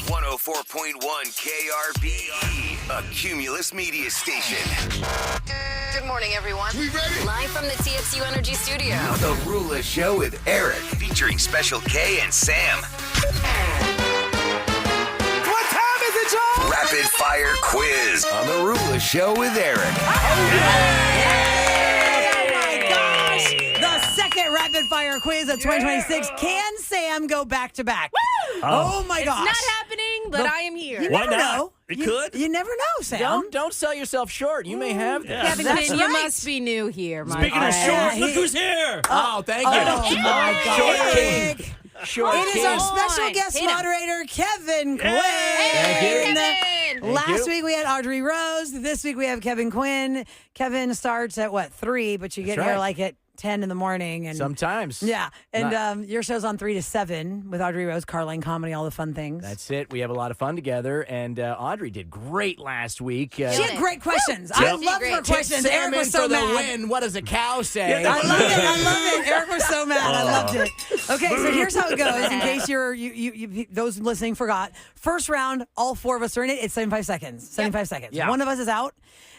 104.1 KRBE, a Cumulus media station. Good morning, everyone. We ready? Live from the TXU Energy Studio. The Roula Show with Eric, featuring Special K and Sam. What time is it, Joe? Rapid Fire Quiz on the Roula Show with Eric. The second rapid fire quiz of 2026. Can Sam go back to back? Oh my gosh. It's not happening, but I am here. You Why never not? know. It You- could. You never know, Sam. Don't sell yourself short. You may have this. Yeah. Kevin That's Quinn, you right. must be new here, my Speaking of friend. short, he- look who's here. Oh, thank you. Oh my God. Short Eric. king. Short It is king. our special on. guest Hit him. moderator, Kevin Quinn. Thank you. Kevin! Last you. week we had Audrey Rose. This week we have Kevin Quinn. Kevin starts at 3, but you get That's here right. like at 10 in the morning. And Sometimes. yeah, and Not- your show's on 3 to 7 with Audrey Rose, Carline Comedy, all the fun things. That's it. We have a lot of fun together, and Audrey did great last week. She had great questions. I Yep. love her Great. questions. Sam Eric in was so for the mad. win. What does a cow say? I love it. I love it. Eric was so mad. I loved it. Okay, so here's how it goes. In case you those listening forgot. First round, all 4 of us are in it. It's 75 seconds. 75 seconds. Yeah. One of us is out.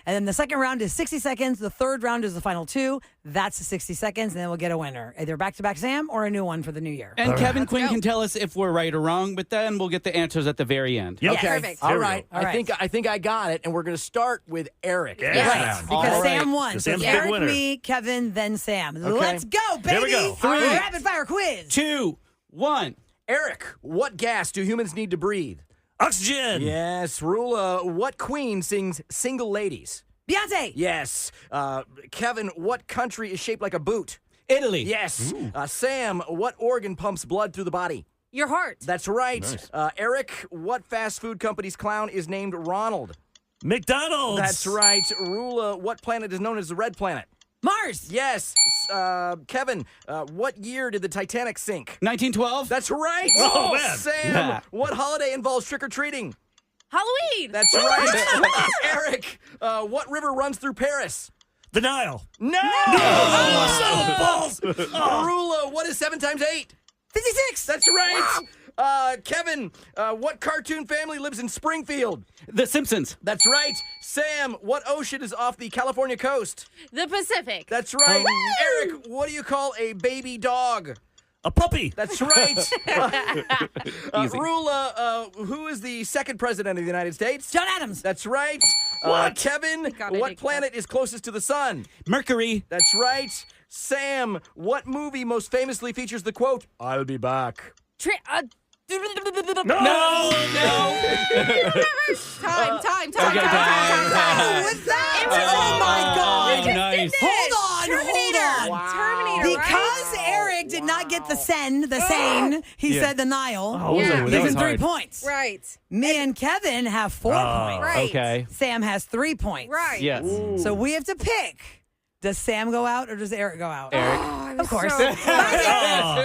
And then the second round is 60 seconds. The third round is the final 2. That's the 60 seconds. And then we'll get a winner. Either back-to-back Sam or a new one for the new year. And Kevin Quinn can tell us if we're right or wrong, but then we'll get the answers at the very end. Yep. Okay. Perfect. All Here we right. go. All right. I think I got it, and we're going to start with Eric. Yeah. this Right, round. because All right. Sam won. Because So Sam's it's a big Eric, winner. me, Kevin, then Sam. Let's go, baby. Here we go. 3, Rapid fire quiz. 2, 1. Eric, what gas do humans need to breathe? Oxygen. Yes. Roula, what queen sings Single Ladies? Beyonce. Yes. Kevin, what country is shaped like a boot? Italy. Yes. Sam, what organ pumps blood through the body? Your heart. That's right. Nice. Eric, what fast food company's clown is named Ronald? McDonald's. That's right. Rula, what planet is known as the red planet? Mars. Yes. Kevin, what year did the Titanic sink? 1912. That's right. Oh, man. Sam, Yeah. what holiday involves trick-or-treating? Halloween. That's right. Eric, what river runs through Paris? The Nile. No! Oh, son of balls. Rula, what is 7 times 8? 56. That's right. Kevin, what cartoon family lives in Springfield? The Simpsons. That's right. Sam, what ocean is off the California coast? The Pacific. That's right. Eric, what do you call a baby dog? A puppy. That's right. Easy. Rula, who is the second president of the United States? John Adams. That's right. What? Kevin, God, I what did planet is closest to the sun? Mercury. That's right. Sam, what movie most famously features the quote, "I'll be back"? No. Time. Okay, What's that? Oh my God. Nice. Hold on. Terminator, Because Eric did not get the Seine, he Yeah. said the Nile. Oh, Yeah. that Gives was him 3 hard. points. Right. Me and Kevin have 4 points. Right. Okay. Sam has 3 points. Right. Yes. So we have to pick. Does Sam go out or does Eric go out? Eric. Of course. So- Oh,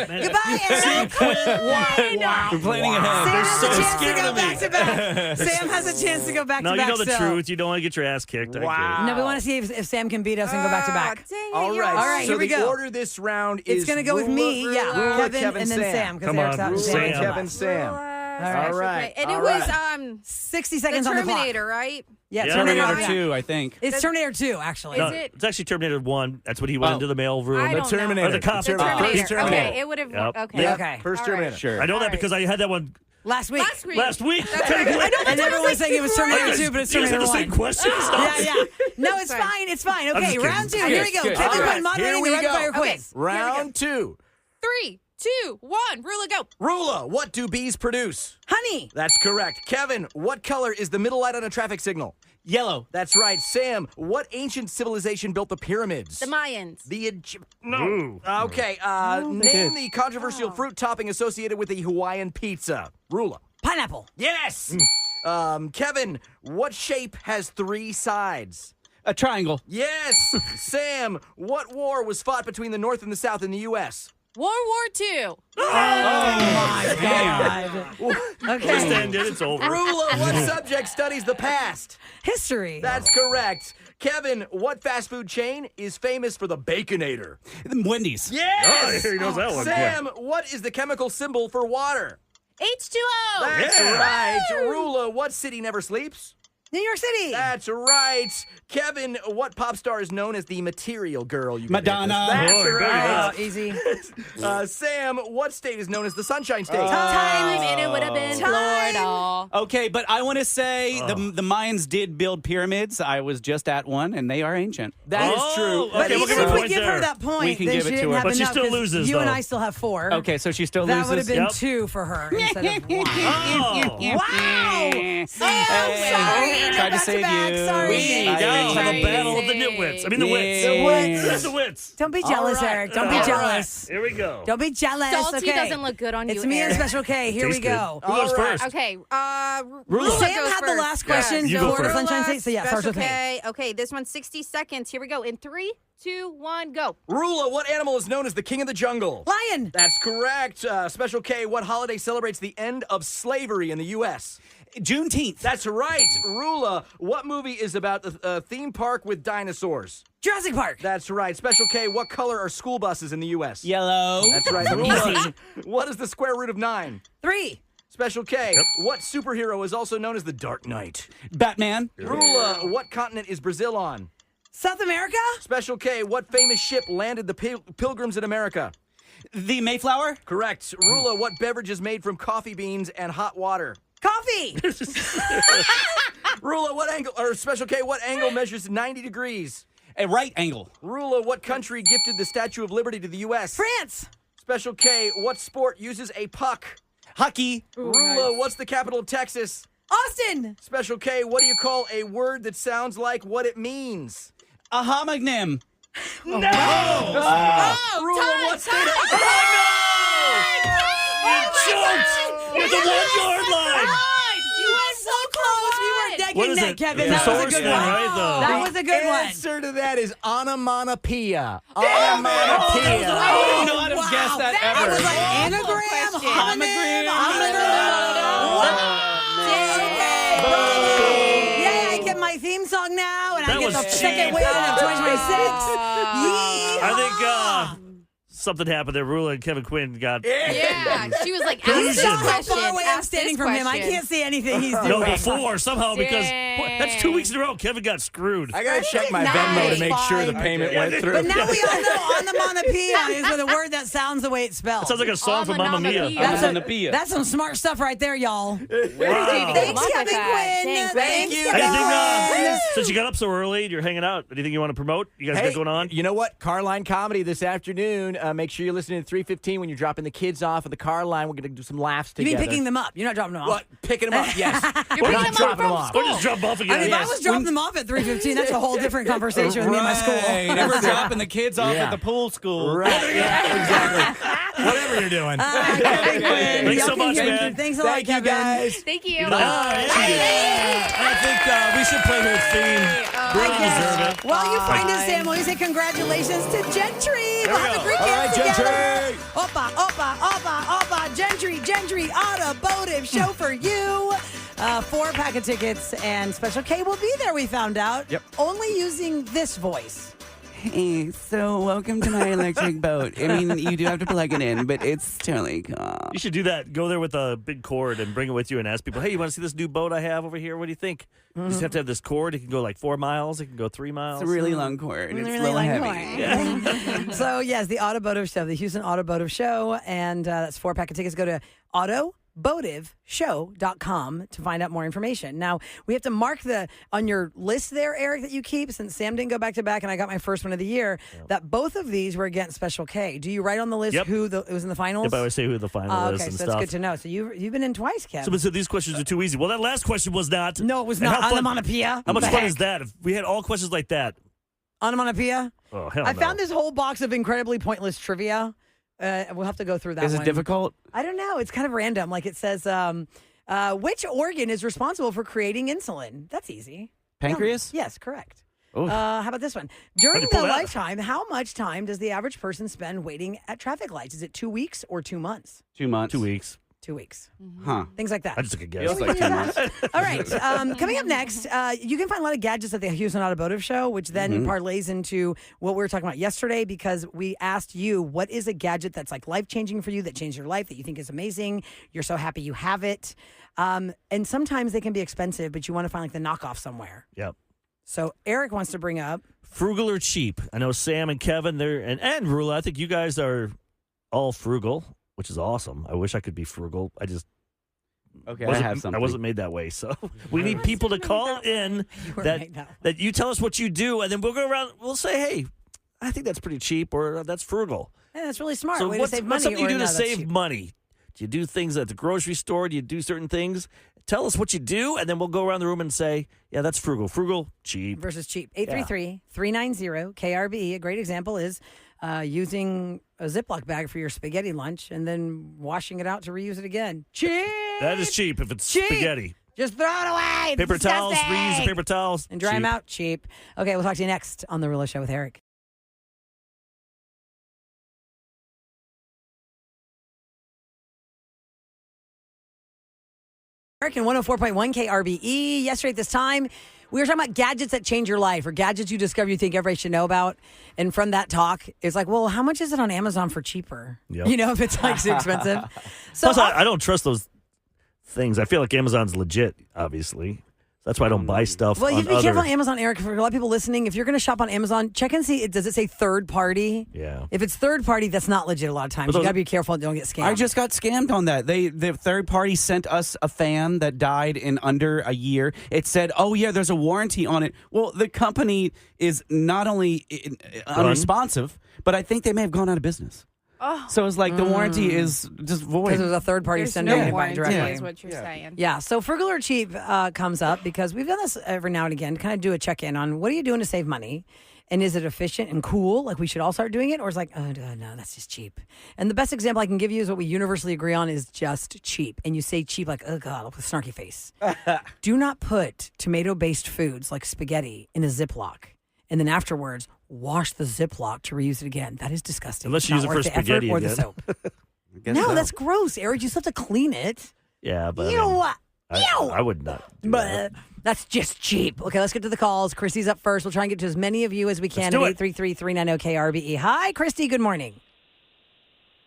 man. Goodbye, Eric. We're planning ahead. Sam has so a chance to scared go of me. back to back. Sam has a chance to go back No, to you back. know the still. truth. You don't want to get your ass kicked. Wow. No, we want to see if Sam can beat us and go back to back. Dang it, All you're right. All right, so here we the go. order this round is It's going to go with me, Rula, yeah, Kevin, and then Sam, because Come Eric's on, out. and Rula, Sam's Rula, out. Sam. Kevin, Sam. right. All right. And All it was right. 60 the seconds on the clock. Terminator, right? Yeah, Yeah. Terminator. Terminator yeah. 2, I think. It's Terminator 2, actually. No, Is it? it's actually Terminator 1. That's when he went Oh. into the mail room. I don't know. Terminator. Or the cop. The The Terminator. First Terminator. Okay, it would have. Yep. Okay. Yeah, Okay. First All right. Terminator. Sure. I know that All because I had that one Last week. last week. That's right. I know. And everyone was saying it was Terminator 2, but it's You guys Terminator had the same 1. questions? Yeah. No, it's fine. It's fine. I'm Okay, just round 2. kidding. Here we go. Good. Kevin All right, Quinn moderating here the we rapid fire go. quiz. Round 2. 3, 2, 1. Rula, go. Rula, what do bees produce? Honey. That's correct. Kevin, what color is the middle light on a traffic signal? Yellow. That's right. Sam, what ancient civilization built the pyramids? The Mayans. The No. Okay, name the controversial fruit topping associated with the Hawaiian pizza. Rula. Pineapple. Yes! Kevin, what shape has 3 sides? A triangle. Yes! Sam, what war was fought between the North and the South in the U.S.? World War II. My God. Just Okay. ended. It's over. Rula, what subject studies the past? History. That's correct. Kevin, what fast food chain is famous for the Baconator? Wendy's. Yes! Oh, he knows that one. Sam, what is the chemical symbol for water? H2O. That's Yeah. right. Roula, what city never sleeps? New York City. That's right. Kevin, what pop star is known as the material girl? You can hit Madonna. this. That's Oh, very right. Oh, easy. Sam, what state is known as the Sunshine State? Time, and it would have been Time. Florida. Okay, but I want to say the Mayans did build pyramids. I was just at one, and they are ancient. That is true. But Okay, we'll even give her if a we point give her there. that point, We can then give she it to didn't her. have But she enough, still 'cause loses, You and though. I still have 4. Okay, so she still That would have loses. been Yep. 2 for her instead of 1. Oh. Wow! Hey, tried to save back-to-back, you. sorry. We Bye. go. Have a battle of the nitwits. I mean, the wits. Yeah. The wits. Don't be jealous, right. Eric. Don't be All right. jealous. Here we go. Don't be jealous. Salty okay. doesn't look good on you, It's me and Eric. Special K. Here we Tastes good. go. Who goes All right. first? Okay, Rula. Sam goes had the first. last question. You go Florida first. Sunshine State. So yeah, starts with me. Okay, okay, this one's 60 seconds. Here we go. In 3, 2, 1, go. Rula, what animal is known as the king of the jungle? Lion. That's correct. Special K, what holiday celebrates the end of slavery in the U.S.? Juneteenth. That's right. Rula, what movie is about a theme park with dinosaurs? Jurassic Park. That's right. Special K, what color are school buses in the U.S.? Yellow. That's right. Rula, what is the square root of 9? 3. Special K, what superhero is also known as the Dark Knight? Batman. Rula, what continent is Brazil on? South America. Special K, what famous ship landed the pilgrims in America? The Mayflower. Correct. Rula, what beverage is made from coffee beans and hot water? Coffee. Rula, what angle, or Special K, what angle measures 90 degrees? A right angle. Rula, what country gifted the Statue of Liberty to the U.S.? France. Special K, what sport uses a puck? Hockey. Rula, what's the capital of Texas? Austin. Special K, what do you call a word that sounds like what it means? A homonym. Rula, what state? Choked at the 1-yard line. You went so close. We were neck What and is neck, it? Kevin. The That was a source good then, one. right? That was a good one. Answer to that is onomatopoeia. I don't Onomatopoeia. know how to guess that I ever. was like anagram, homonym, Yay, I get my theme song now, and I That get the was second cheap. win of 2026. I think something happened there. Rula and Kevin Quinn got. Yeah, she was like, You ask this saw how question. far away I'm ask standing this from him. I question. can't see anything he's doing. No, before somehow because Dang. boy, that's 2 weeks in a row. Kevin got screwed. I gotta check my Nice. Venmo to make sure the Fine. payment went through. But now we all know onomatopoeia is with a word that sounds the way it's spelled. Sounds like a song from Mamma Mia. Onomatopoeia. That's some smart stuff right there, y'all. Wow. Thanks, Kevin Quinn. Thank you, Kevin Anything, Quinn. since you got up so early, you're hanging out. Anything you want to promote? You guys Hey, got going on? you know what? Carline Comedy this afternoon. Make sure you're listening to 3:15 when you're dropping the kids off at the car line. We're going to do some laughs You together. mean picking them up? You're not dropping them off. What? Picking them up, yes. You're Not picking them up dropping from them off. school. Or just jump off I again? mean, if I was dropping them off at 3:15, that's a whole different conversation with me and my school. Right. Never dropping the kids off Yeah. at the pool school. Right, yeah, exactly. Whatever you're doing. Kevin Quinn. Thanks Y'all so can much, hear- man. Thanks a lot, Thank you, Kevin. guys. Thank you. I think we should play her theme. Brooke deserve it. While you find us, Sam, will you say congratulations to Gentry? We'll have a great All dance right, together. Gentry. Opa, opa, opa, opa. Gentry, automotive show for you. 4-pack of tickets, and Special K will be there, we found out. Yep. Only using this voice. Hey, so welcome to my electric boat. I mean, you do have to plug it in, but it's totally cool. You should do that. Go there with a big cord and bring it with you and ask people, hey, you want to see this new boat I have over here? What do you think? You just have to have this cord. It can go like 4 miles. It can go 3 miles. It's a really long cord. It's Really a little like heavy. mine. So, yes, the Automotive Show, the Houston Automotive Show, and that's 4-pack of tickets. Go to automotiveshow.com to find out more information. Now, we have to mark on your list there, Eric, that you keep, since Sam didn't go back to back and I got my first one of the year, that both of these were against Special K. Do you write on the list Yep. who it was in the finals? Yep, I always say who the final is okay, and so stuff. that's good to know. So you've been in twice, Kev. So these questions are too easy. Well, that last question was not. No, it was And not. how fun- Onomatopoeia. How much What the fun heck? is that? If we had all questions like that. Onomatopoeia? Oh, hell I no. found this whole box of incredibly pointless trivia. We'll have to go through that Is it one. difficult? I don't know. It's kind of random. Like it says, which organ is responsible for creating insulin? That's easy. Pancreas? Yes, correct. Oof. How about this one? During How'd you pull the that? lifetime, how much time does the average person spend waiting at traffic lights? Is it 2 weeks or 2 months? 2 months. 2 weeks. 2 weeks. Huh. Things like that. I just took a guess. Feels like 2 months. All right. Coming up next, you can find a lot of gadgets at the Houston Automotive Show, which then parlays into what we were talking about yesterday because we asked you, what is a gadget that's like life-changing for you, that changed your life, that you think is amazing? You're so happy you have it. And sometimes they can be expensive, but you want to find like the knockoff somewhere. Yep. So Eric wants to bring up Frugal or cheap? I know Sam and Kevin, and Roula, I think you guys are all frugal, which is awesome. I wish I could be frugal. I just Okay, I have something. I wasn't made that way, so we need people to call in that you tell us what you do, and then we'll go around. We'll say, hey, I think that's pretty cheap, or that's frugal. Yeah, that's really smart. So Way what's to save money. something you do or to no, that's save cheap. money? Do you do things at the grocery store? Do you do certain things? Tell us what you do, and then we'll go around the room and say, yeah, that's frugal. Frugal, cheap. Versus cheap. 833-390-KRBE. A great example is using a Ziploc bag for your spaghetti lunch and then washing it out to reuse it again. Cheap! That is cheap if it's Cheap. spaghetti. Just throw it away. It's Paper towels, disgusting. reuse the paper towels. And dry them cheap. out. Cheap. Okay, we'll talk to you next on The Roula Show with Eric. Eric and 104.1 KRBE. Yesterday at this time, we were talking about gadgets that change your life or gadgets you discover you think everybody should know about. And from that talk, it's like, well, how much is it on Amazon for cheaper? Yep. You know, if it's like so expensive. So Plus, I don't trust those things. I feel like Amazon's legit, obviously. That's why I don't buy stuff. Well, you have to be on careful other- on Amazon, Eric. For a lot of people listening, if you're going to shop on Amazon, check and see, does it say third party? Yeah. If it's third party, that's not legit a lot of times. But You those- got to be careful and don't get scammed. I just got scammed on that. The third party sent us a fan that died in under a year. It said, "Oh yeah, there's a warranty on it." Well, the company is not only unresponsive, but I think they may have gone out of business. Oh. So it's like the warranty is just void. because it was a third party There's sending no it by warranty directly. is what you're saying. Yeah, so frugal or cheap comes up because we've done this every now and again, kind of do a check-in on what are you doing to save money? And is it efficient and cool? Like we should all start doing it? Or it's like, oh, no, that's just cheap. And the best example I can give you is what we universally agree on is just cheap. And you say cheap like, oh, God, with a snarky face. Do not put tomato-based foods like spaghetti in a Ziploc. And then afterwards, wash the Ziploc to reuse it again. That is disgusting. Unless It's you not use it for worth the effort spaghetti or the again. soap. Guess No, so. that's gross, Eric. You still have to clean it. Yeah, but Ew. I would not do that. But that's just cheap. Okay, let's get to the calls. Christy's up first. We'll try and get to as many of you as we can Let's at do it. 833-390-KRBE. Hi, Christy. Good morning.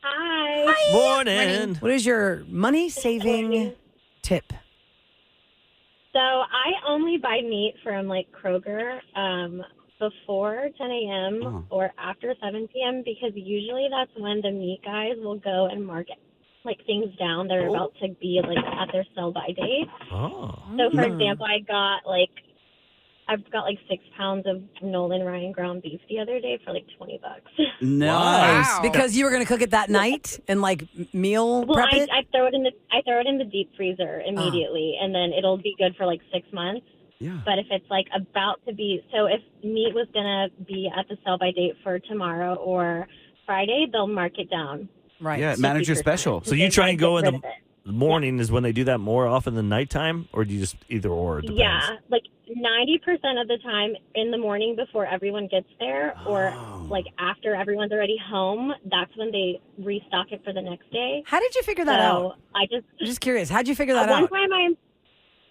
Hi. Morning. What is your money-saving tip? So I only buy meat from like Kroger before 10 a.m. or after 7 p.m. because usually that's when the meat guys will go and mark like things down that are about to be like at their sell by date. Oh. So for example, I've got like 6 pounds of Nolan Ryan ground beef the other day for like $20. Nice. Wow. Because you were going to cook it that night and like meal Well, prep it? I throw it in the deep freezer immediately, and then it'll be good for like 6 months. Yeah. But if it's like about to be, so if meat was gonna be at the sell by date for tomorrow or Friday, they'll mark it down. Right. Yeah, manager 50%. special. So you try and Get go in rid the of it. morning is when they do that more often than nighttime, or do you just either or? It depends. Yeah, like 90% of the time in the morning before everyone gets there, or like after everyone's already home. That's when they restock it for the next day. How did you figure that So out? I just I'm just curious. How'd you figure that one out? time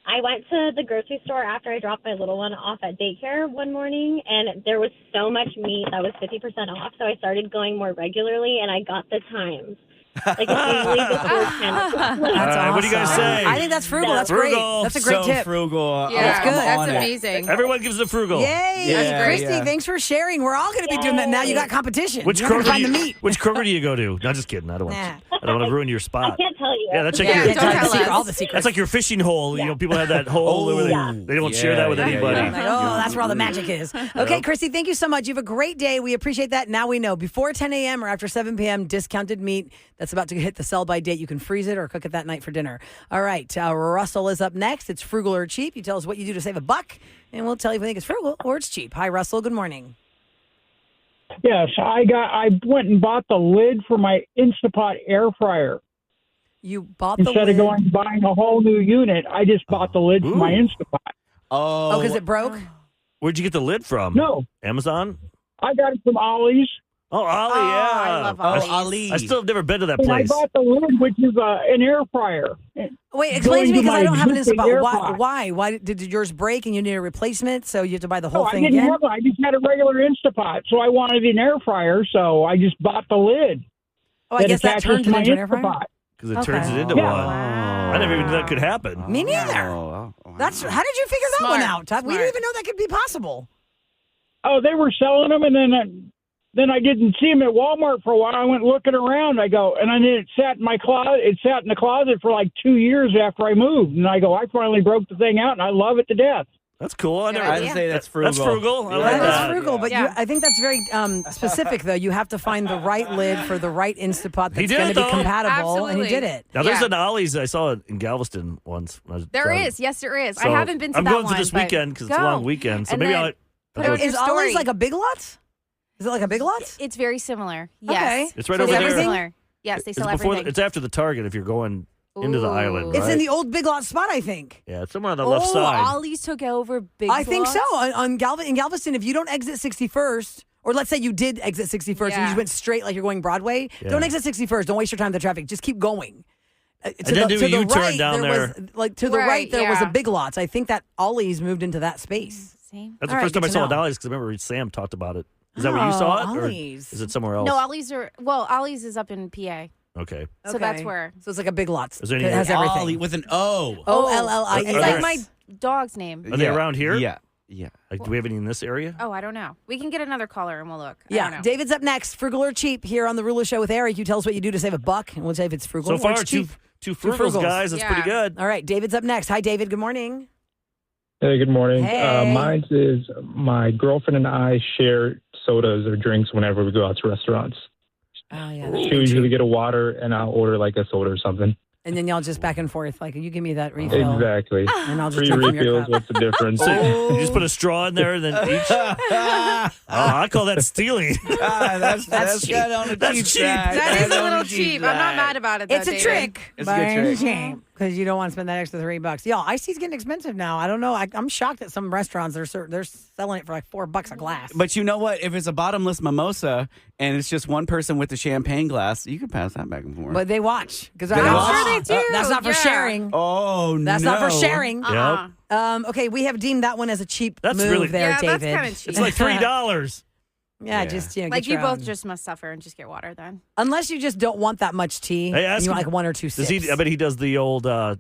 I went to the grocery store after I dropped my little one off at daycare one morning, and there was so much meat that was 50% off. So I started going more regularly, and I got the times. Like it's usually before 10 o'clock. All right, what do you guys awesome. say? I think that's frugal. That's Frugal. great. That's a great so tip. frugal. Yeah, That's good. That's on it. amazing. Everyone gives it frugal. Yay. Yeah, Christy, yeah. thanks for sharing. We're all going to be doing that now. You got competition. Which You're gonna Kroger, find the meat. which Kroger do you go to? No, just kidding. I don't want. Nah. I don't want to ruin your I spot. can't tell you. Yeah, that's like Yeah, your, don't tell us. All the secrets. that's like your fishing hole. You know, people have that hole where they don't share that with Yeah, yeah, anybody. yeah. Like, oh, that's where all the magic is. Okay, Christy, thank you so much. You have a great day. We appreciate that. Now we know. Before 10 a.m. or after 7 p.m., discounted meat that's about to hit the sell by date. You can freeze it or cook it that night for dinner. All right, Russell is up next. It's frugal or cheap. You tell us what you do to save a buck, and we'll tell you if we think it's frugal or it's cheap. Hi, Russell. Good morning. Yes, I went and bought the lid for my Instapot air fryer. You bought the Instead lid. of going and buying a whole new unit, I just bought the lid for my Instapot. Oh, because it broke? Where'd you get the lid from? No, Amazon? I got it from Ollie's. Oh, Ollie, yeah. I love Ollie's. I still have never been to that And I place. bought the lid, which is an air fryer. Wait, explain to me because I don't have an existing Instapot. air Why? fryer. Why did yours break and you need a replacement? So you have to buy the whole No, I thing didn't again? have one. I just had a regular Instapot, so I wanted an air fryer, so I just bought the lid. Oh, I guess that attaches turns to it my into an air fryer? Instapot. Because it turns it Okay. into Yeah. one. I never even knew that could happen. Me neither. Oh, That's how did you figure that one out? We Smart. didn't even know that could be possible. Oh, they were selling them, and then I didn't see them at Walmart for a while. I went looking around. I go, and then it sat in my closet. It sat in the closet for like 2 years after I moved, and I go, I finally broke the thing out, and I love it to death. That's cool. I never. I'd say that's frugal. That's frugal. I like That that. is frugal, but Yeah. I think that's very specific, though. You have to find the right lid for the right Instapot He that's did going it, to be though. compatible, and he Absolutely. did it. Now, there's Yeah. an Ollie's I saw in Galveston once. When I was There driving. is. Yes, there is. So I haven't been to I'm that going one. to this but weekend because it's a go. long weekend. So And maybe then I'll. put I'll it go- in Is your Ollie's story. like a Big Lots? Is it like a Big Lots? It's very similar. Okay. Yes. It's right So over it's there. very similar. Yes, they It's sell before. everything. It's after the Target if you're going into the Ooh. island. It's right? in the old Big Lots spot, I think. Yeah, it's somewhere on the left side. Ollie's took over Big I think so. Lots? In Galveston, if you don't exit 61st, or let's say you did exit 61st and you Yeah. just went straight like you're going Broadway, Yeah. don't exit 61st. Don't waste your time in the traffic. Just keep going. then do a U-turn down was, like to the right, Right, there was a yeah. Big Lots. I think that Ollie's moved into that space. See? That's All the right, first time I good saw to it know. Ollie's because I remember Sam talked about it. Is that where you saw it? Or Ollie's. is it somewhere else? No, Ollie's is up in PA. Okay. So that's where. So it's like a Big Lots. Is there any- It has everything. Ollie with an O. Ollie. It's Are like there- my dog's name. Are they around here? Yeah. Yeah. Like, do we have any in this area? Oh, I don't know. We can get another caller and we'll look. I don't Yeah, know. David's up next. Frugal or cheap here on the Roula Show with Eric. You tell us what you do to save $1, and we'll say if it's frugal So or far, it's cheap. two frugals, guys. That's pretty Yeah. good. All right, David's up next. Hi, David. Good morning. Hey, good morning. Hey. Mine is my girlfriend and I share sodas or drinks whenever we go out to restaurants. Oh, yeah. She'll usually get a water, and I'll order like a soda or something. And then y'all just back and forth. Like, you give me that refill. Exactly. And I'll just Free drink from your refills. cup. What's the difference? So you just put a straw in there and then each. I call that stealing. That's cheap. good on the That's cheap cheap. side. That is That's a on little the cheap. I'm not side. mad about it, though, It's a David. trick. It's a good trick. Because you don't want to spend that extra $3. Y'all, iced tea's getting expensive now. I don't know. I'm shocked at some restaurants. They're selling it for like $4 a glass. But you know what? If it's a bottomless mimosa and it's just one person with the champagne glass, you can pass that back and forth. But they watch. Because They watch? sure they do, That's not for yeah. sharing. oh, That's no. not for sharing. Uh-uh. Okay, we have deemed that one as a cheap That's move really- there, Yeah, that's David. kinda cheap. It's like $3. Yeah, Yeah. just Like get you your both own. just must suffer and just get water then. Unless you just don't want that much tea. Hey, and ask you want him- like one or two Does sips. he? I bet he does the old. When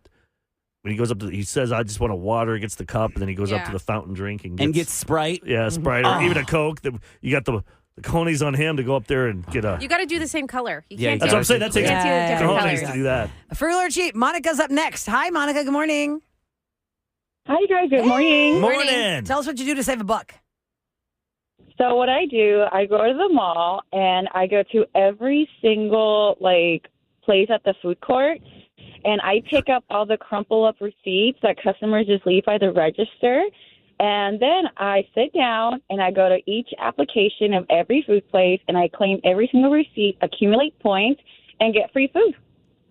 he goes up to, he says, "I just want a water." Gets the cup, and then he goes up Yeah. to the fountain drink and And gets Sprite. yeah, Sprite or even a Coke. You got the conies on him to go up there and get a. You got to do the same color. You Yeah, can't That's do what I'm saying. That takes You can't do the different cojones colors. to do that. Frugal or cheap? Monica's up next. Hi, Monica. Good morning. Hi, guys. Good morning. Morning. Tell us what you do to save $1. So what I do, I go to the mall and I go to every single place at the food court, and I pick up all the crumple up receipts that customers just leave by the register. And then I sit down and I go to each application of every food place and I claim every single receipt, accumulate points, and get free food.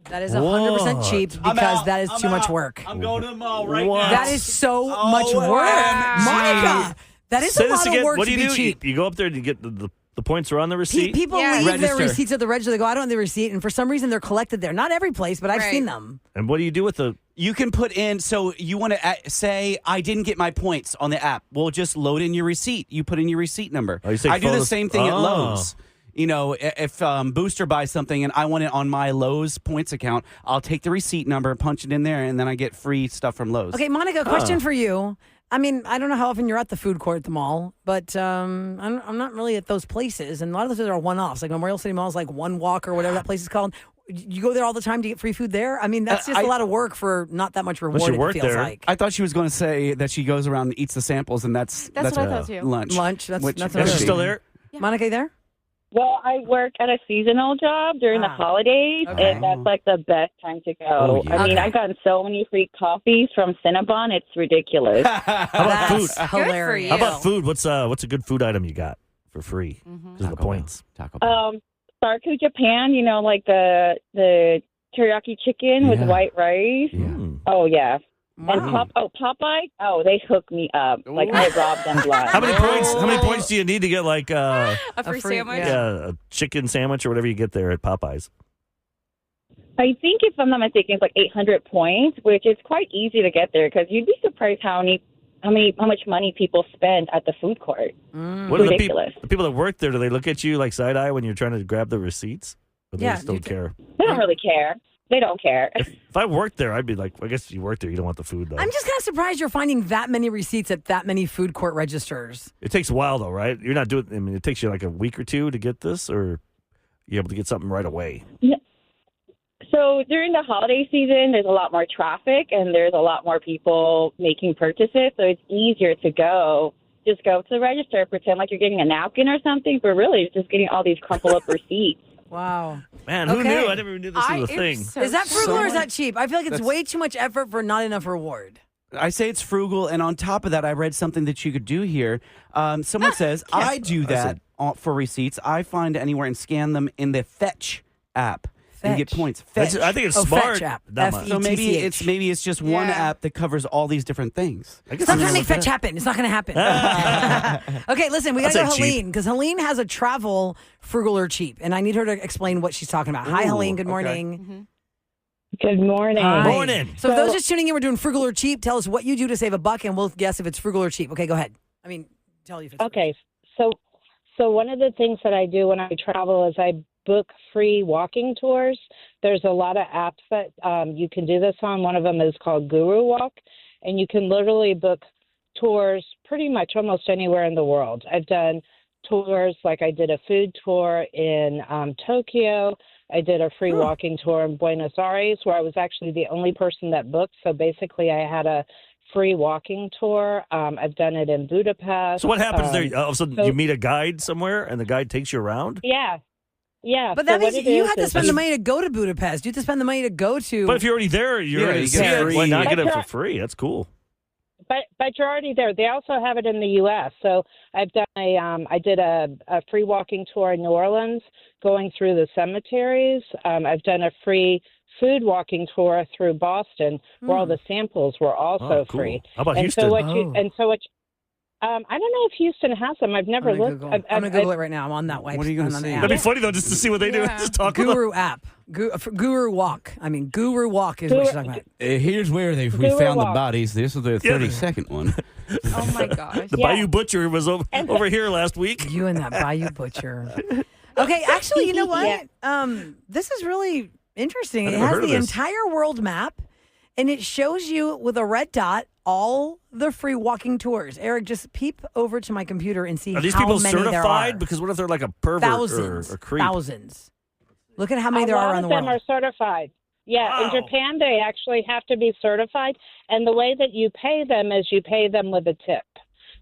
That is 100% cheap because that is too much work. I'm going to the mall right What? now. That is so much work. OMG. Monica, that is Say a this lot again. of work What to do you be do? cheap. You go up there and you get the points are on the receipt. People Yeah. leave their Register. receipts at the register. They go, I don't have the receipt. And for some reason, they're collected there. Not every place, but I've Right. seen them. And what do you do with the? You can put in, so you want to say, I didn't get my points on the app. Well, just load in your receipt. You put in your receipt number. Oh, you say I do the photos- same thing at Oh. Lowe's. You know, if Booster buys something and I want it on my Lowe's points account, I'll take the receipt number, punch it in there, and then I get free stuff from Lowe's. Okay, Monica, a question for you. I mean, I don't know how often you're at the food court at the mall, but I'm not really at those places. And a lot of those are one-offs. Like Memorial City Mall is like one walk or whatever that place is called. You go there all the time to get free food there? I mean, that's just a lot of work for not that much reward, you it work feels there. like. I thought she was going to say that she goes around and eats the samples, and that's what I thought too. lunch. Lunch, that's Which- that's Is she another- still there? Monica, you there? Well, I work at a seasonal job during the holidays, Okay. and that's like the best time to go. Oh, yeah. I mean, Okay. I've gotten so many free coffees from Cinnabon, it's ridiculous. How about food? That's hilarious. you. How about food? What's a good food item you got for free? Because of the points. Taco Bell. Sarku Japan, you know, like the teriyaki chicken with Yeah. white rice. Yeah. Mm. Oh, yeah. Wow. And Popeye, they hooked me up. Like I robbed them blind. How many points do you need to get like A free sandwich? yeah, a chicken sandwich or whatever you get there at Popeyes? I think if I'm not mistaken, it's like 800 points, which is quite easy to get there because you'd be surprised how much money people spend at the food court. What are the people that work there? Do they look at you like side eye when you're trying to grab the receipts? Or they just don't care. They don't really care. They don't care. If I worked there, I'd be like, I guess you work there, you don't want the food though. I'm just kind of surprised you're finding that many receipts at that many food court registers. It takes a while though, right? You're not doing. I mean, it takes you like a week or two to get this, or you're able to get something right away. Yeah. So during the holiday season, there's a lot more traffic and there's a lot more people making purchases. So it's easier to just go to the register, pretend like you're getting a napkin or something, but really you're just getting all these crumpled up receipts. Wow. Man, who knew? I never even knew this was a thing. Is that frugal or is that cheap? I feel like it's way too much effort for not enough reward. I say it's frugal, and on top of that, I read something that you could do here. Someone says, I do that for receipts. I find anywhere and scan them in the Fetch app. And get points. Fetch. I think it's smart. Fetch app. So maybe it's just one app that covers all these different things. Stop trying to make Fetch happen. It's not going to happen. Okay, listen, we got to go to Helene because Helene has a travel frugal or cheap, and I need her to explain what she's talking about. Hi, Helene. Good morning. Good morning. Morning. So for those just tuning in, we're doing frugal or cheap. Tell us what you do to save $1, and we'll guess if it's frugal or cheap. Okay, go ahead. I mean, tell you if it's okay. So one of the things that I do when I travel is I book free walking tours. There's a lot of apps that you can do this on. One of them is called Guru Walk, and you can literally book tours pretty much almost anywhere in the world. I've done tours, like I did a food tour in Tokyo. I did a free walking tour in Buenos Aires where I was actually the only person that booked. So basically I had a free walking tour. I've done it in Budapest. So what happens there? All of a sudden you meet a guide somewhere and the guide takes you around? Yeah. Yeah. But that means you have to spend the money to go to Budapest. You have to spend the money to go to. But if you're already there, you're already there. Why not get it for free? That's cool. But you're already there. They also have it in the U.S. So I've done I did a free walking tour in New Orleans, going through the cemeteries. I've done a free food walking tour through Boston, where all the samples were also cool. free. How about Houston? I don't know if Houston has them. I've never looked. I'm going to Google it right now. I'm on that way. What are you going to see? That'd be funny, though, just to see what they do. Just talk Guru app. Guru Walk. I mean, Guru Walk is what you're talking about. Here's where we found the bodies. This is the 32nd one. Oh, my gosh. The Bayou Butcher was over here last week. You and that Bayou Butcher. Okay, actually, you know what? This is really interesting. It has the entire world map, and it shows you with a red dot all the free walking tours. Eric, just peep over to my computer and see how many there are. Are these people certified? Because what if they're like a pervert or a creep? Thousands. Look at how many there are around the world. A lot of them are certified. Yeah, Wow. in Japan, they actually have to be certified. And the way that you pay them is you pay them with a tip.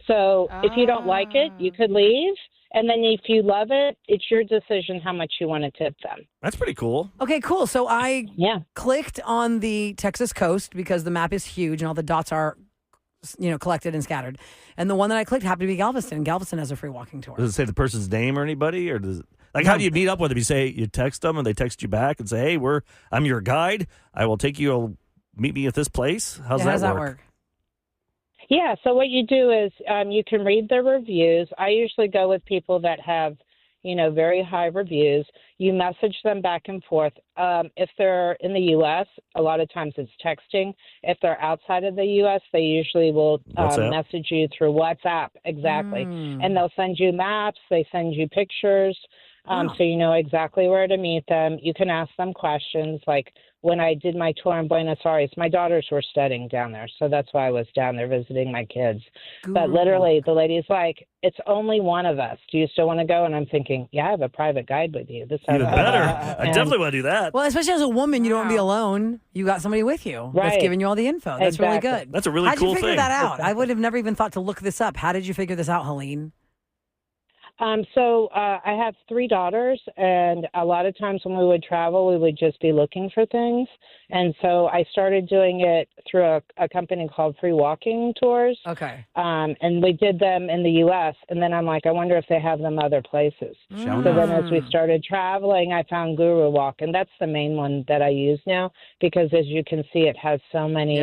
So if you don't like it, you could leave. And then if you love it, it's your decision how much you want to tip them. That's pretty cool. Okay, cool. So I clicked on the Texas coast because the map is huge and all the dots are, collected and scattered. And the one that I clicked happened to be Galveston. Galveston has a free walking tour. Does it say the person's name or anybody? Or does it, how do you meet up with them? You text them and they text you back and say, hey, I'm your guide. I will take you, meet me at this place. How does that work? Yeah, so what you do is you can read the reviews. I usually go with people that have, very high reviews. You message them back and forth. If they're in the U.S., a lot of times it's texting. If they're outside of the U.S., they usually will message you through WhatsApp. Exactly. And they'll send you maps. They send you pictures. So you know exactly where to meet them. You can ask them questions. Like when I did my tour in Buenos Aires, my daughters were studying down there. So that's why I was down there visiting my kids. But literally the lady's like, it's only one of us. Do you still want to go? And I'm thinking, yeah, I have a private guide with you. Even better. I definitely want to do that. Well, especially as a woman, you don't want to be alone. You got somebody with you that's giving you all the info. That's really good. That's a really cool thing. How'd you figure thing. that out? I would have never even thought to look this up. How did you figure this out, Helene? I have 3 daughters, and a lot of times when we would travel, we would just be looking for things. And so I started doing it through a company called Free Walking Tours. Okay. And we did them in the U.S., and then I'm like, I wonder if they have them other places. So then as we started traveling, I found Guru Walk, and that's the main one that I use now because, as you can see, it has so many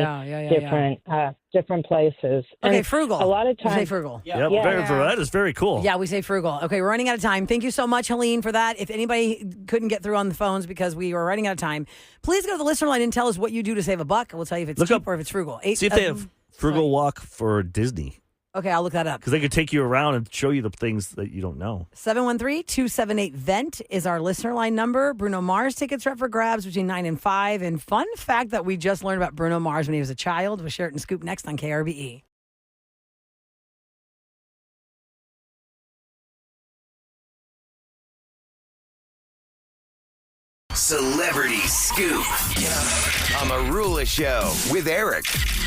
different places. Okay, And Frugal. A lot of We times. say Frugal. That is very cool. Yeah, we say Frugal. Okay, we're running out of time. Thank you so much, Helene, for that. If anybody couldn't get through on the phones because we were running out of time, please go to the listener line and tell us what you do to save a buck. We'll tell you if it's cheap or if it's frugal. See if they have Frugal Walk for Disney. Okay, I'll look that up. Because they could take you around and show you the things that you don't know. 713-278-VENT is our listener line number. Bruno Mars tickets are up for grabs between 9 and 5. And fun fact that we just learned about Bruno Mars when he was a child. We'll share it in Scoop next on KRBE. Celebrity Scoop on the Roula Show with Eric.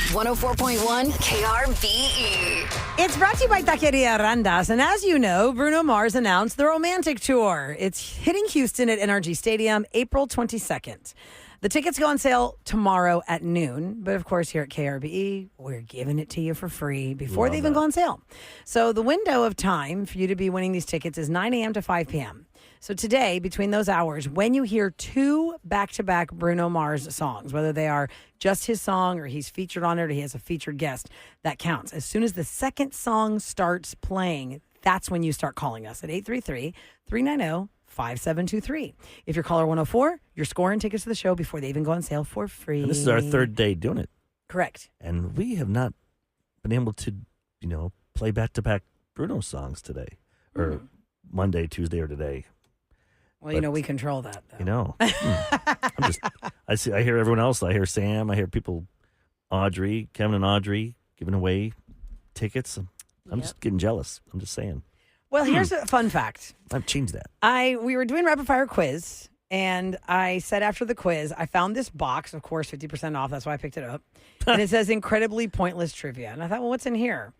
104.1 KRBE. It's brought to you by Taqueria Randas. And as you know, Bruno Mars announced the Romantic Tour. It's hitting Houston at NRG Stadium April 22nd. The tickets go on sale tomorrow at noon. But of course, here at KRBE, we're giving it to you for free before they even go on sale. So the window of time for you to be winning these tickets is 9 a.m. to 5 p.m. So today, between those hours, when you hear 2 back-to-back Bruno Mars songs, whether they are just his song or he's featured on it or he has a featured guest, that counts. As soon as the second song starts playing, that's when you start calling us at 833-390-5723. If you're caller 104, you're scoring tickets to the show before they even go on sale for free. And this is our 3rd day doing it. Correct. And we have not been able to, play back-to-back Bruno songs today. Or Monday, Tuesday, or today. Well, we control that, though. I hear everyone else. I hear Sam. I hear people, Kevin and Audrey giving away tickets. I'm just getting jealous. I'm just saying. Well, here's a fun fact. I've changed that. We were doing rapid fire quiz, and I said after the quiz, I found this box, of course, 50% off. That's why I picked it up. And it says incredibly pointless trivia. And I thought, well, what's in here?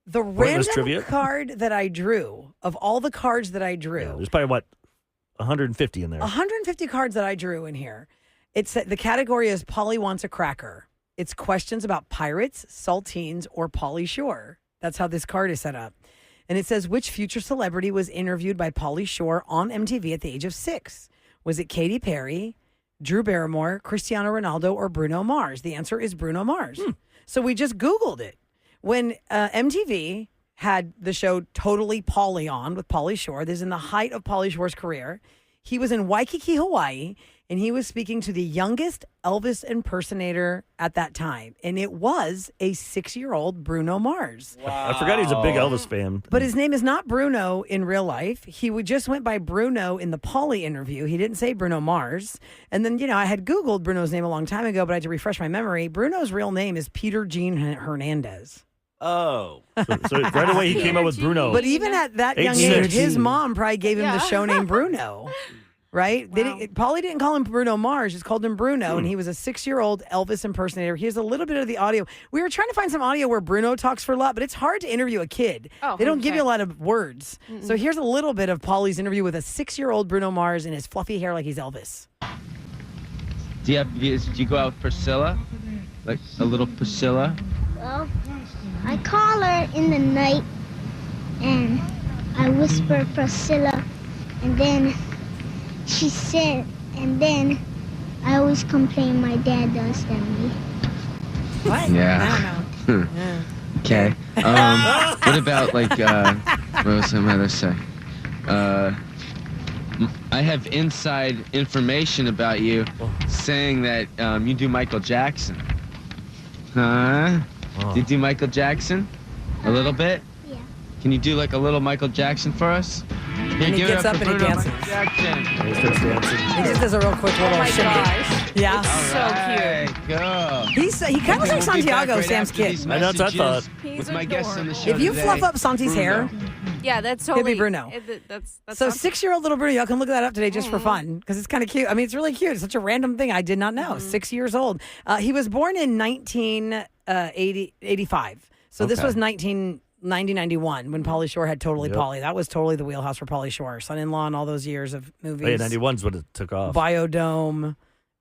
The Pointless random trivia? card that I drew, of all the cards that I drew. Yeah, there's probably, 150 in there. 150 cards that I drew in here. The category is Polly Wants a Cracker. It's questions about pirates, saltines, or Pauly Shore. That's how this card is set up. And it says, which future celebrity was interviewed by Pauly Shore on MTV at the age of 6? Was it Katy Perry, Drew Barrymore, Cristiano Ronaldo, or Bruno Mars? The answer is Bruno Mars. So we just Googled it. When MTV had the show Totally Pauly on with Pauly Shore, this is in the height of Pauly Shore's career, he was in Waikiki, Hawaii, and he was speaking to the youngest Elvis impersonator at that time. And it was a 6-year-old Bruno Mars. Wow. I forgot he's a big Elvis fan. But his name is not Bruno in real life. He just went by Bruno in the Pauly interview. He didn't say Bruno Mars. And then, I had Googled Bruno's name a long time ago, but I had to refresh my memory. Bruno's real name is Peter Gene Hernandez. Oh. So right away he came up with Bruno. But even at that young age, his mom probably gave him the show name Bruno. Right? Wow. Pauly didn't call him Bruno Mars, just called him Bruno, and he was a 6-year-old Elvis impersonator. Here's a little bit of the audio. We were trying to find some audio where Bruno talks for a lot, but it's hard to interview a kid. They don't give you a lot of words. So here's a little bit of Pauly's interview with a 6-year-old Bruno Mars and his fluffy hair like he's Elvis. Do you go out with Priscilla? Like a little Priscilla? Well, I call her in the night, and I whisper Priscilla, and then she said, and then I always complain my dad does than me. What? Yeah. I don't know. Yeah. Okay. What about what was I going to say? I have inside information about you saying that you do Michael Jackson. Huh? Oh. Do you do Michael Jackson? A little bit? Yeah. Can you do like a little Michael Jackson for us? Here, And he give it gets up for and he Bruno dances. Michael Jackson. He starts dancing. He just does a real quick little shimmy. Yeah. Go. He kind of looks like Santiago, Sam's kid. I know, that's what I thought. With my guests on the show If you today, fluff up Santi's hair, Yeah, that's he'll totally be Bruno. That's So 6-year-old little Bruno, y'all can look that up today just for fun because it's kind of cute. I mean, it's really cute. It's such a random thing I did not know. 6 years old. He was born in 1985. So this was 19 91 when Pauly Shore had Totally Pauly. That was totally the wheelhouse for Pauly Shore. Son-in-Law and all those years of movies. Oh, yeah, 91's when it took off. Biodome.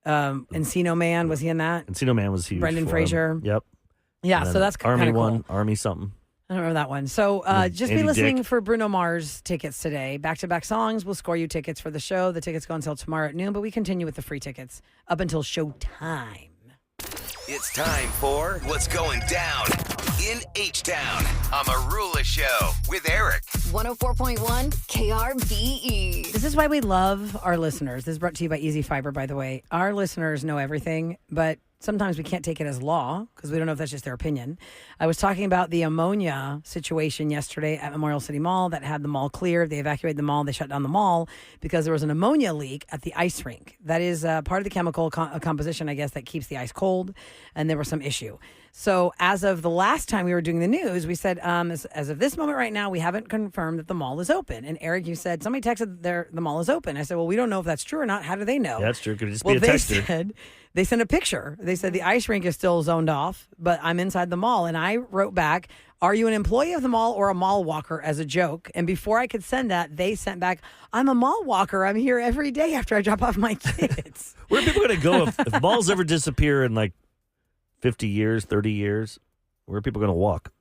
Encino Man, was he in that? Encino Man was huge. Brendan for Fraser. him. Yep. Yeah, so that's kind Army of cool. one, Army something. I don't remember that one. So just be Andy listening Dick. for Bruno Mars tickets today. Back-to-back songs will score you tickets for the show. The tickets go until tomorrow at noon, but we continue with the free tickets up until showtime. It's time for What's Going Down in H-Town on the Roula Show with Eric. 104.1 KRBE. This is why we love our listeners. This is brought to you by Easy Fiber, by the way. Our listeners know everything, but sometimes we can't take it as law because we don't know if that's just their opinion. I was talking about the ammonia situation yesterday at Memorial City Mall that had the mall cleared. They evacuated the mall. They shut down the mall because there was an ammonia leak at the ice rink. That is part of the chemical composition, I guess, that keeps the ice cold, and there was some issue. So as of the last time we were doing the news, we said, as of this moment right now, we haven't confirmed that the mall is open. And Eric, you said, somebody texted the mall is open. I said, well, we don't know if that's true or not. How do they know? Yeah, that's true. Could just be a texter. They sent a picture. They said the ice rink is still zoned off, but I'm inside the mall. And I wrote back, are you an employee of the mall or a mall walker, as a joke? And before I could send that, they sent back, I'm a mall walker. I'm here every day after I drop off my kids. Where are people going to go if malls ever disappear in like 50 years, 30 years? Where are people going to walk?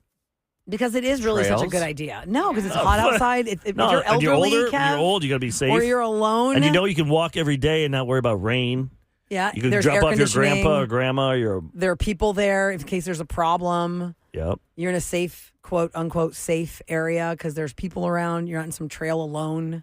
Because it is really Trails? such a good idea. No, because it's hot outside. If No, you're and you're elderly, older, Kev, you're old, you got to be safe. or you're alone. And you know you can walk every day and not worry about rain. Yeah, You can there's drop air off your conditioning. grandpa or grandma. There are people there in case there's a problem. Yep. You're in a safe, quote unquote, safe area because there's people around. You're not in some trail alone.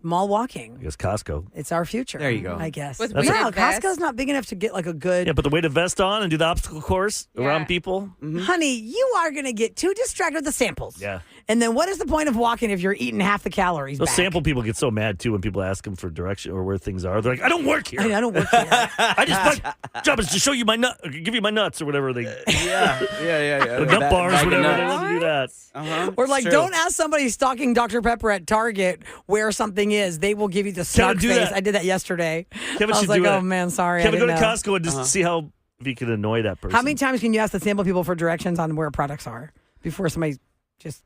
Mall walking. I guess Costco. It's our future. There you go. I guess. With Yeah, weighted vest. Costco's not big enough to get like a good. Yeah, put the weighted vest on and do the obstacle course around people. Honey, you are going to get too distracted with the samples. Yeah. And then what is the point of walking if you're eating half the calories Those back? sample people get so mad too when people ask them for direction or where things are. They're like, I don't work here. I don't work here. I just my job is to show you my nut, give you my nuts or whatever they. Yeah. The nut bars, bag of whatever. They nuts. let you do that. Uh-huh. Or like, True. don't ask somebody stocking Dr. Pepper at Target where something is. They will give you the Kevin, snug do face. that. I did that yesterday. Kevin I was should like, do it. oh man, sorry. Kevin, I go to didn't know. Costco and just see how if you can annoy that person. How many times can you ask the sample people for directions on where products are before somebody just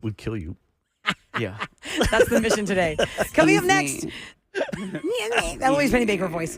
would kill you? Yeah. That's the mission today. Coming up next. That always Penny Baker voice.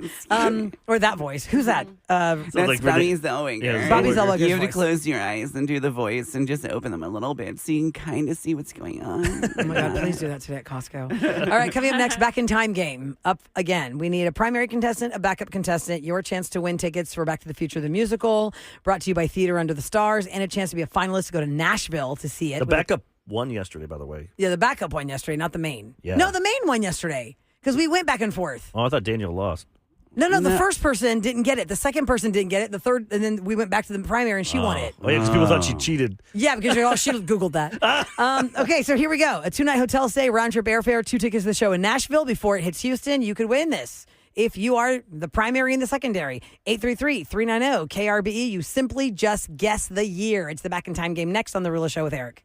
Or that voice. Who's that? That's like Bobby ridic- Zellweger. Yeah, Bobby Zellweger's You have to voice. close your eyes and do the voice and just open them a little bit so you can kind of see what's going on. Oh my God, please do that today at Costco. All right, coming up next, Back in Time game. Up again. We need a primary contestant, a backup contestant, your chance to win tickets for Back to the Future the musical, brought to you by Theater Under the Stars, and a chance to be a finalist to go to Nashville to see it. The backup won yesterday, by the way. Yeah, the backup won yesterday, not the main. Yeah. No, the main won yesterday because we went back and forth. Oh, I thought Daniel lost. No, the first person didn't get it. The second person didn't get it. The third, and then we went back to the primary and she won it. Oh, yeah, because people thought she cheated. Yeah, because you're all should have Googled that. Okay, so here we go. A 2-night hotel stay, round trip airfare, 2 tickets to the show in Nashville before it hits Houston. You could win this. If you are the primary and the secondary, 833-390-KRBE. You simply just guess the year. It's the Back in Time game next on The Roula Show with Eric.